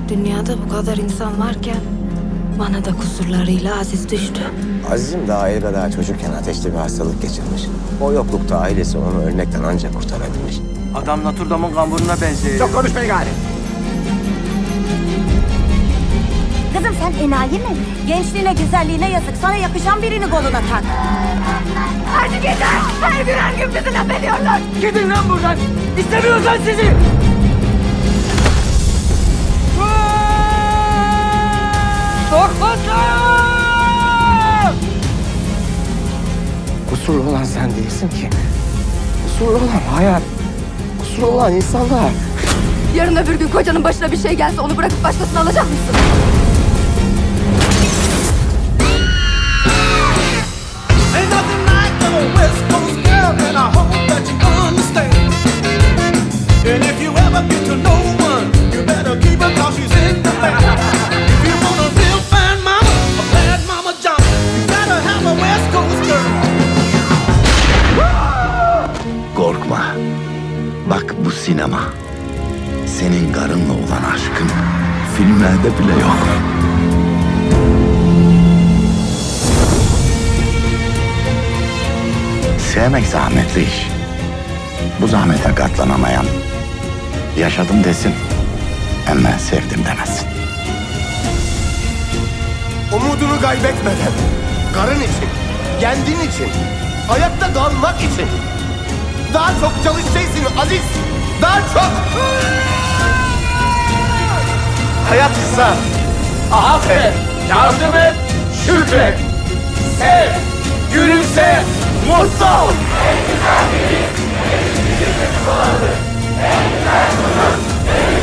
Dünyada bu kadar insan varken bana da kusurlarıyla Aziz düştü. Aziz'im daha Elga'da çocukken ateşli bir hastalık geçirmiş. O yoklukta ailesi onu ölmekten ancak kurtarabilmiş. Adam Notre Dame'ın kamburuna benziyor. Çok konuşmayın gari. Kızım sen enayi mi? Gençliğine, güzelliğine yazık. Sana yakışan birini koluna tak. Hadi gidin! Her gün her gün bizi laf ediyorlar. Gidin lan buradan! İstemiyoruz lan sizi! Korkmazlar! Kusurlu olan sen değilsin ki. Kusurlu olan hayat. Kusurlu olan insanlar. Yarın öbür gün kocanın başına bir şey gelse onu bırakıp başkasını alacak mısın? Ain't nothing like a West Coast girl, and I hope that you understand. And if you ever get to know one, you better keep her 'cause she's in the band. If you want a real fine mama, a bad mama jump, you gotta have a West Coast girl. Korkma. Bak bu sinema. Senin karınla olan aşkın filmlerde bile yok. Sevmek zahmetli iş. Bu zahmete katlanamayan yaşadım desin ama sevdim demesin. Umudunu kaybetmeden, karın için, kendin için, hayatta kalmak için. Daha çok çalışacaksın Aziz, daha çok. Hayat kısa. Affet, yardım et, şükret. Sev, gülümse, mutlu ol. En güzel biriz, en güzel olanı, en güzel bunun, en